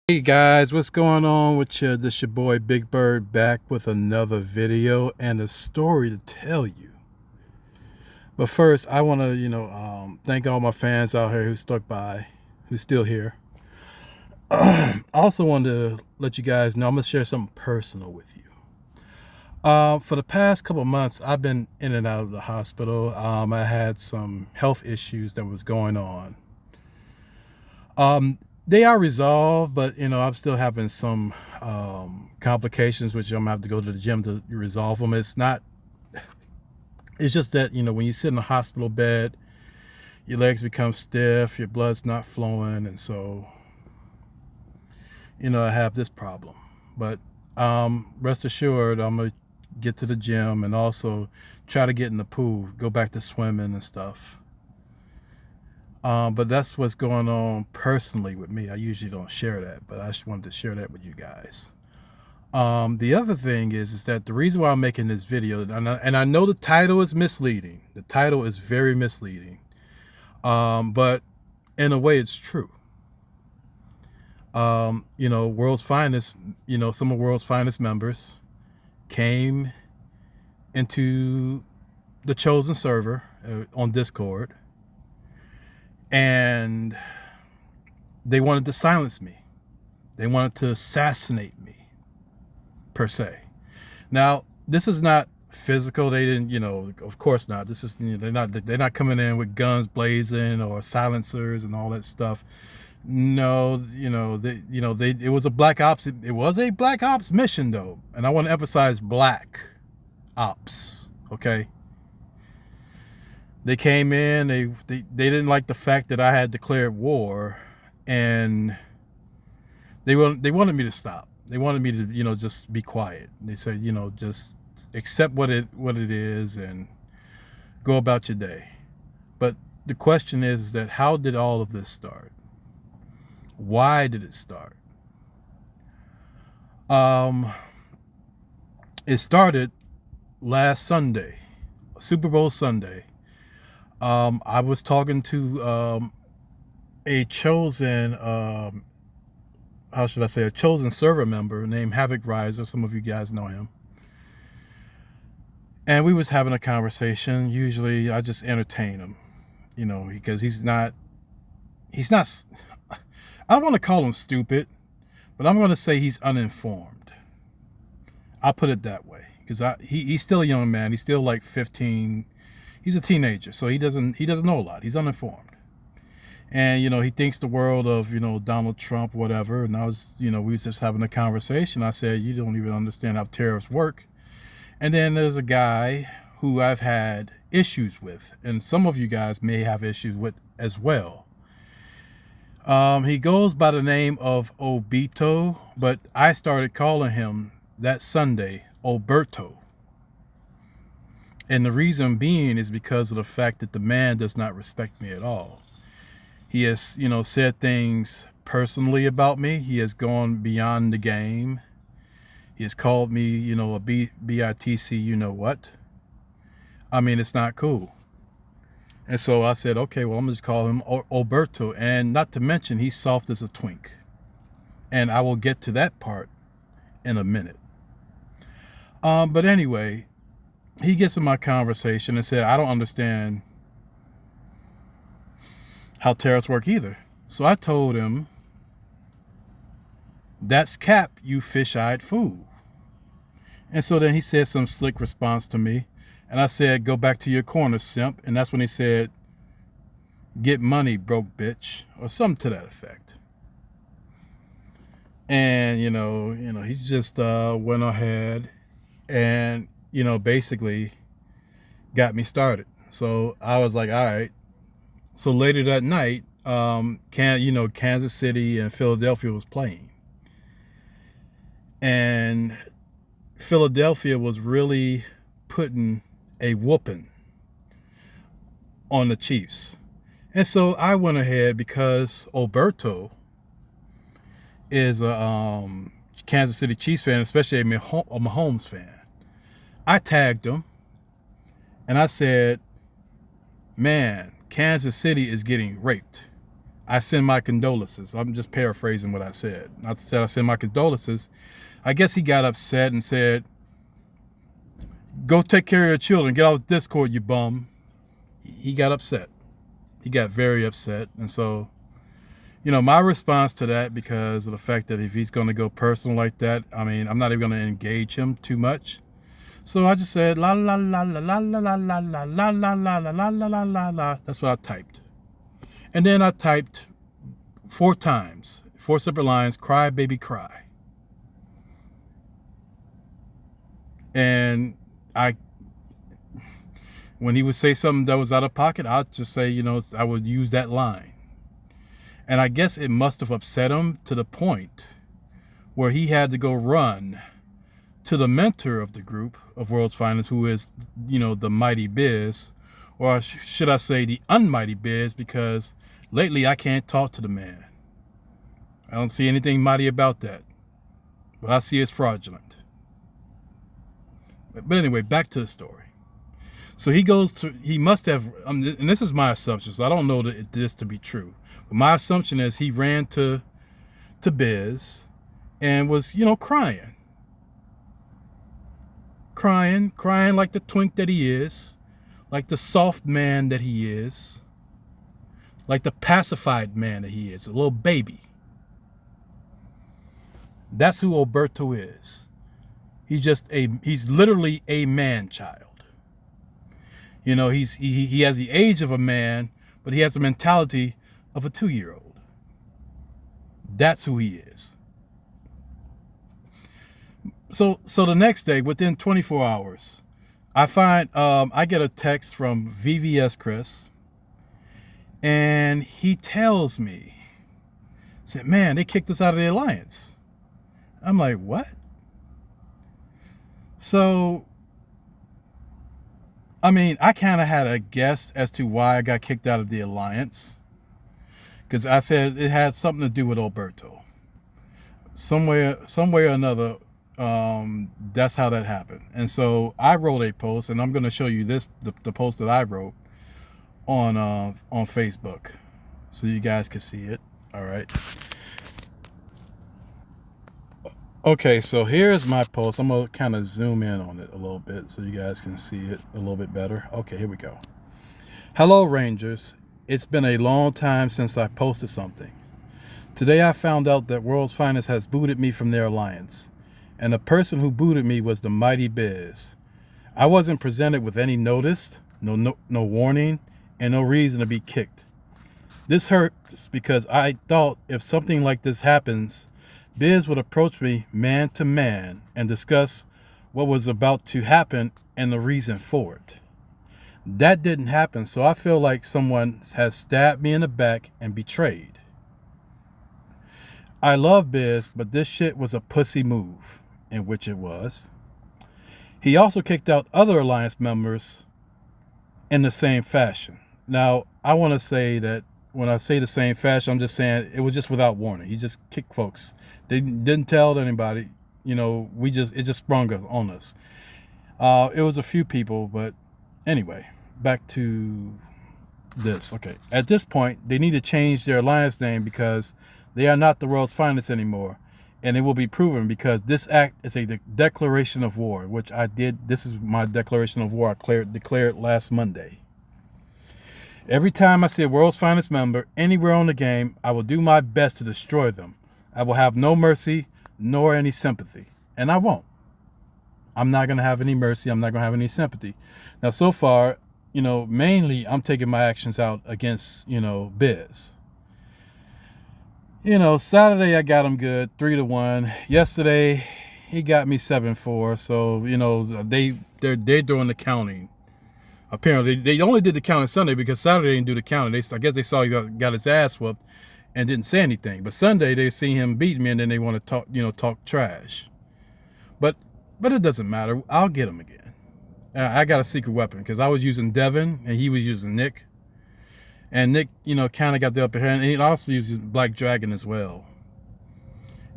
Hey guys, what's going on with you? This your boy Big Bird back with another video and a story to tell you. But first, I want to, thank all my fans out here who stuck by, who's still here. I also wanted to let you guys know I'm gonna share something personal with you. For the past couple of months, I've been in and out of the hospital. I had some health issues that was going on. They are resolved, but I'm still having some complications, which I'm gonna have to go to the gym to resolve them. It's just that when you sit in a hospital bed, your legs become stiff, your blood's not flowing, and so I have this problem. But rest assured, I'm gonna get to the gym and also try to get in the pool, go back to swimming and stuff. But that's what's going on personally with me. I usually don't share that, but I just wanted to share that with you guys. The other thing is that the reason why I'm making this video, and I know the title is misleading. The title is very misleading. But in a way it's true. World's finest, some of world's finest members came into the chosen server on Discord, and they wanted to silence me. They wanted to assassinate me, per se. Now, this is not physical. They didn't, of course not. This is, they're not coming in with guns blazing or silencers and all that stuff. No, it was a black ops. It was a black ops mission though. And I want to emphasize black ops. Okay. They came in, they didn't like the fact that I had declared war, and they wanted me to stop. They wanted me to, just be quiet. They said, just accept what it is and go about your day. But the question is that how did all of this start? Why did it start? It started last Sunday, Super Bowl Sunday. I was talking to a chosen, how should I say, a chosen server member named Havoc Riser. Some of you guys know him. And we was having a conversation. Usually I just entertain him, because he's not, I don't want to call him stupid, but I'm going to say he's uninformed. I'll put it that way, because he's still a young man. He's still like 15. He's a teenager, so he doesn't know a lot. He's uninformed. And, he thinks the world of, Donald Trump, whatever. And I was, we was just having a conversation. I said, you don't even understand how tariffs work. And then there's a guy who I've had issues with, and some of you guys may have issues with as well. He goes by the name of Obito, but I started calling him that Sunday Oberto. And the reason being is because of the fact that the man does not respect me at all. He has, said things personally about me. He has gone beyond the game. He has called me, a BITC, what? I mean, it's not cool. And so I said, okay, well, I'm going to just call him Oberto. And not to mention, he's soft as a twink. And I will get to that part in a minute. But anyway, he gets in my conversation and said, I don't understand how tariffs work either. So I told him, that's cap, you fish-eyed fool. And so then he said some slick response to me. And I said, go back to your corner, simp. And that's when he said, get money, broke bitch, or something to that effect. And, he just went ahead and, basically got me started. So I was like, all right. So later that night, Kansas City and Philadelphia was playing. And Philadelphia was really putting a whooping on the Chiefs. And so I went ahead, because Oberto is a Kansas City Chiefs fan, especially a Mahomes fan. I tagged him and I said, man, Kansas City is getting raped. I send my condolences. I'm just paraphrasing what I said. I said I send my condolences. I guess he got upset and said, go take care of your children. Get off Discord, you bum. He got upset. He got very upset. And so, my response to that, because of the fact that if he's going to go personal like that, I mean, I'm not even going to engage him too much. So I just said, la, la, la, la, la, la, la, la, la, la, la, la, la, la, la, la, la. That's what I typed. And then I typed 4 times, 4 separate lines, cry, baby, cry. And when he would say something that was out of pocket, I'd just say, I would use that line. And I guess it must have upset him to the point where he had to go run to the mentor of the group of World's Finest, who is, the Mighty Biz, or should I say the Unmighty Biz, because lately I can't talk to the man. I don't see anything mighty about that. What I see is fraudulent. But anyway, back to the story. So he must have, and this is my assumption, so I don't know this to be true. But my assumption is he ran to Biz and was, crying. Crying like the twink that he is, like the soft man that he is, like the pacified man that he is, a little baby. That's who Alberto is. He's literally a man child. He has the age of a man, but he has the mentality of a 2-year-old. That's who he is. So the next day, within 24 hours, I get a text from VVS Chris, and he tells me, said, man, they kicked us out of the alliance. I'm like, what? So, I mean, I kind of had a guess as to why I got kicked out of the alliance, because I said it had something to do with Alberto. Some way or another, that's how that happened. And so I wrote a post, and I'm going to show you the post that I wrote on Facebook, so you guys can see it. All right. Okay, so here's my post. I'm going to kind of zoom in on it a little bit so you guys can see it a little bit better. Okay, here we go. Hello, Rangers. It's been a long time since I posted something. Today I found out that World's Finest has booted me from their alliance, and the person who booted me was the Mighty Biz. I wasn't presented with any notice, no warning, and no reason to be kicked. This hurts because I thought if something like this happens, Biz would approach me man to man and discuss what was about to happen and the reason for it. That didn't happen, so I feel like someone has stabbed me in the back and betrayed. I love Biz, but this shit was a pussy move, in which it was. He also kicked out other alliance members in the same fashion. Now, I want to say that when I say the same fashion, I'm just saying it was just without warning. He just kicked folks. They didn't tell anybody. It just sprung on us. It was a few people, but anyway, back to this. Okay, at this point, they need to change their alliance name because they are not the World's Finest anymore, and it will be proven because this act is a declaration of war, which I did. This is my declaration of war I declared last Monday. Every time I see a World's Finest member anywhere on the game, I will do my best to destroy them. I will have no mercy nor any sympathy. And I won't. I'm not going to have any mercy. I'm not going to have any sympathy. Now, so far, mainly I'm taking my actions out against, Biz. Saturday I got him good, 3-1. Yesterday he got me 7-4. So, they're doing the counting. Apparently, they only did the counting Sunday because Saturday they didn't do the counting. I guess they saw he got his ass whooped and didn't say anything. But Sunday they seen him beat me, and then they want to talk trash. But it doesn't matter. I'll get him again. I got a secret weapon because I was using Devin and he was using Nick, and Nick, kind of got the upper hand. And he also uses Black Dragon as well.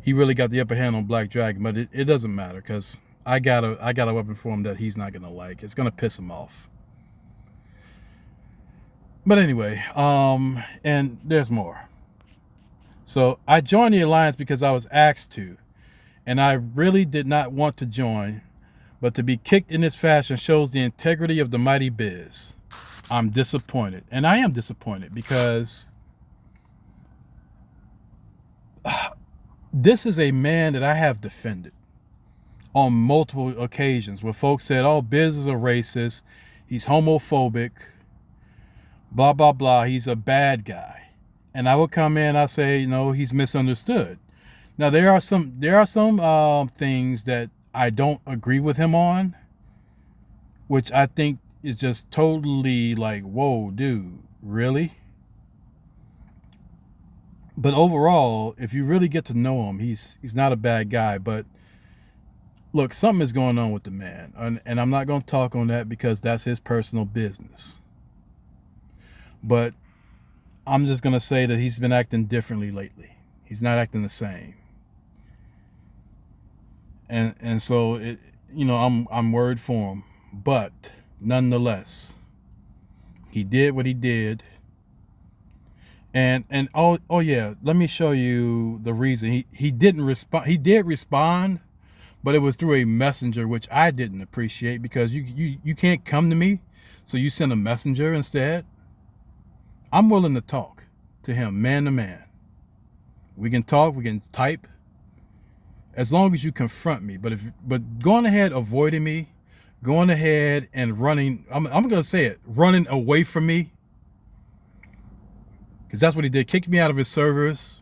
He really got the upper hand on Black Dragon, but it doesn't matter because I got a weapon for him that he's not gonna like. It's gonna piss him off. But anyway, and there's more. So I joined the alliance because I was asked to, and I really did not want to join, but to be kicked in this fashion shows the integrity of the mighty Biz. I'm disappointed, and I am disappointed because this is a man that I have defended on multiple occasions where folks said, oh, Biz is a racist, he's homophobic, blah, blah, blah, he's a bad guy. And I would come in, I say, you know, he's misunderstood. Now, there are some things that I don't agree with him on, which I think is just totally like, whoa, dude, really? But overall, if you really get to know him, he's not a bad guy. But look, something is going on with the man. And I'm not going to talk on that because that's his personal business. But I'm just going to say that he's been acting differently lately. He's not acting the same. And so, it, you know, I'm worried for him. But nonetheless, he did what he did. And oh yeah, let me show you the reason. He didn't respond. He did respond, but it was through a messenger, which I didn't appreciate because you can't come to me, so you send a messenger instead. I'm willing to talk to him man to man. We can talk, we can type, as long as you confront me. But going ahead avoiding me, going ahead and running, I'm gonna say it, running away from me, because that's what he did. Kicked me out of his servers.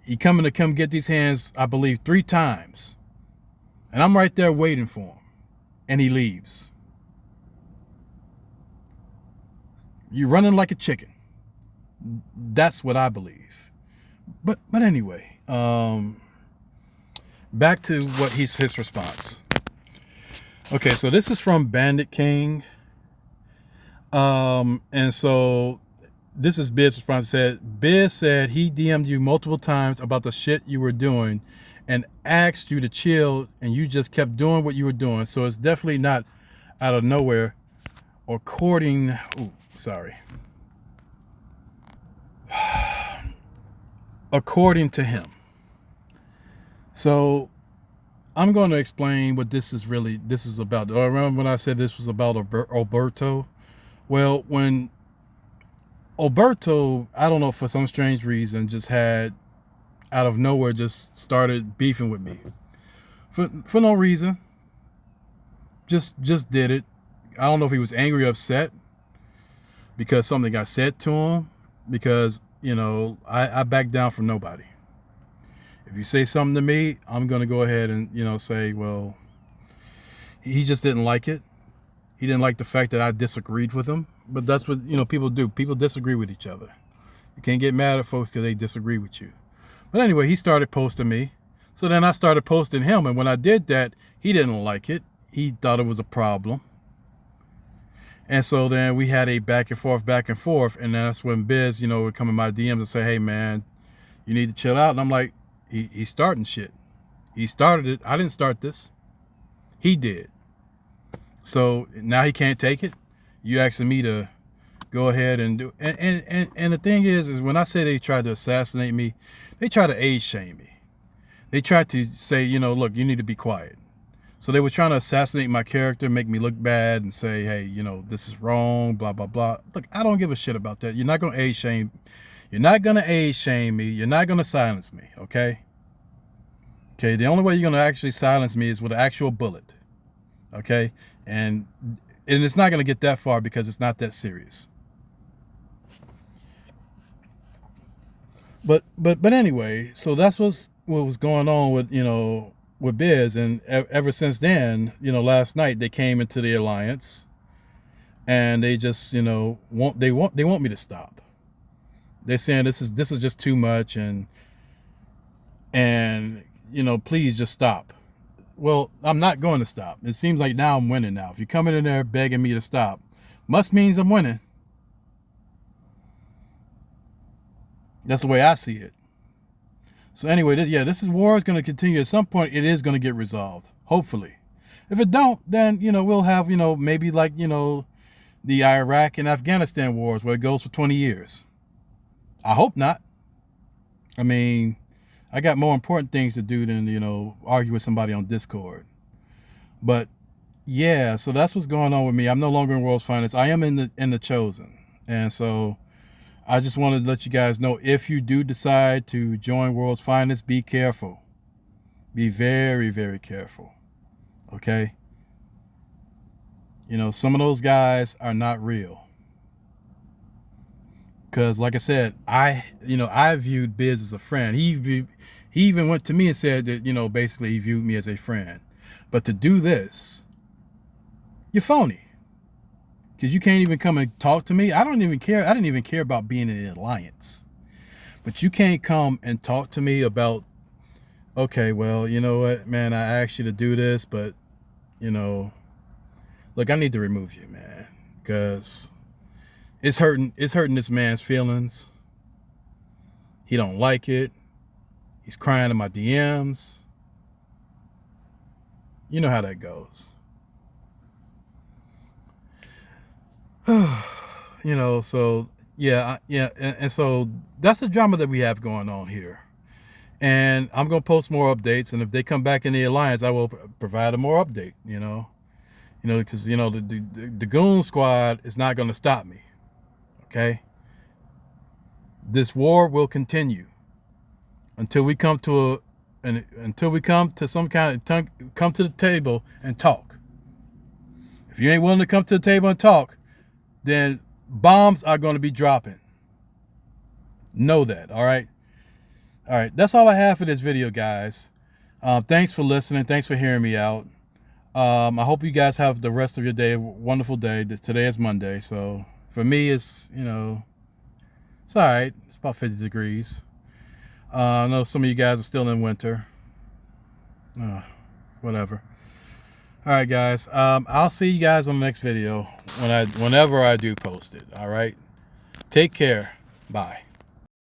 He coming to come get these hands, I believe, 3 times. And I'm right there waiting for him. And he leaves. You're running like a chicken. That's what I believe. But anyway, back to what his response. Okay, so this is from Bandit King. And so this is Biz's response. Biz said he DM'd you multiple times about the shit you were doing and asked you to chill, and you just kept doing what you were doing. So it's definitely not out of nowhere. According to him. So I'm going to explain what this is about. Remember when I said this was about Alberto? Well, when Alberto, I don't know, for some strange reason, just had, out of nowhere, just started beefing with me. For no reason. Just did it. I don't know if he was angry or upset because something got said to him. Because, you know, I back down from nobody. If you say something to me, I'm going to go ahead and, you know, say, well, he just didn't like it. He didn't like the fact that I disagreed with him. But that's what, you know, people do. People disagree with each other. You can't get mad at folks because they disagree with you. But anyway, he started posting me. So then I started posting him. And when I did that, he didn't like it. He thought it was a problem. And so then we had a back and forth. And that's when Biz, you know, would come in my DMs and say, hey, man, you need to chill out. And I'm like, he's starting shit. He started it. I didn't start this. He did. So now he can't take it. You asking me to go ahead and do. And the thing is when I say they tried to assassinate me, they try to age shame me. They tried to say, you know, look, you need to be quiet. So they were trying to assassinate my character, make me look bad and say, hey, you know, this is wrong, blah, blah, blah. Look, I don't give a shit about that. You're not going to age shame. You're not going to age shame me. You're not going to silence me, okay? Okay, the only way you're going to actually silence me is with an actual bullet, okay? And it's not going to get that far because it's not that serious. But anyway, so that's what was going on with, you know, with Biz. And ever since then, you know, last night they came into the alliance and they just, you know, want me to stop. They're saying this is just too much and you know, please just stop. Well, I'm not going to stop. It seems like now I'm winning now. If you're coming in there begging me to stop, must means I'm winning. That's the way I see it. So anyway, this war is going to continue. At some point, it is going to get resolved. Hopefully. If it don't, then, you know, we'll have, you know, maybe like, you know, the Iraq and Afghanistan wars where it goes for 20 years. I hope not. I mean, I got more important things to do than, argue with somebody on Discord. But yeah, so that's what's going on with me. I'm no longer in World's Finest. I am in the Chosen. And so I just wanted to let you guys know, if you do decide to join World's Finest, be careful. Be very, very careful. Okay? Some of those guys are not real. Because like I said, I viewed Biz as a friend. He even went to me and said that, basically he viewed me as a friend. But to do this, you're phony. Because you can't even come and talk to me. I don't even care. I didn't even care about being in an alliance. But you can't come and talk to me about, okay, well, you know what, man, I asked you to do this, but, look, I need to remove you, man. Because it's hurting this man's feelings. He don't like it. He's crying in my DMs. You know how that goes. So yeah, and so that's the drama that we have going on here. And I'm gonna post more updates, and if they come back in the alliance, I will provide a more update. Because the Goon Squad is not gonna stop me. Okay. This war will continue until we come to some kind of come to the table and talk. If you ain't willing to come to the table and talk, then bombs are going to be dropping. Know that. All right. That's all I have for this video, guys. Thanks for listening. Thanks for hearing me out. I hope you guys have the rest of your day a wonderful day. Today is Monday, so for me, it's it's all right. It's about 50 degrees. I know some of you guys are still in winter. Whatever. All right, guys. I'll see you guys on the next video whenever I do post it. All right. Take care. Bye.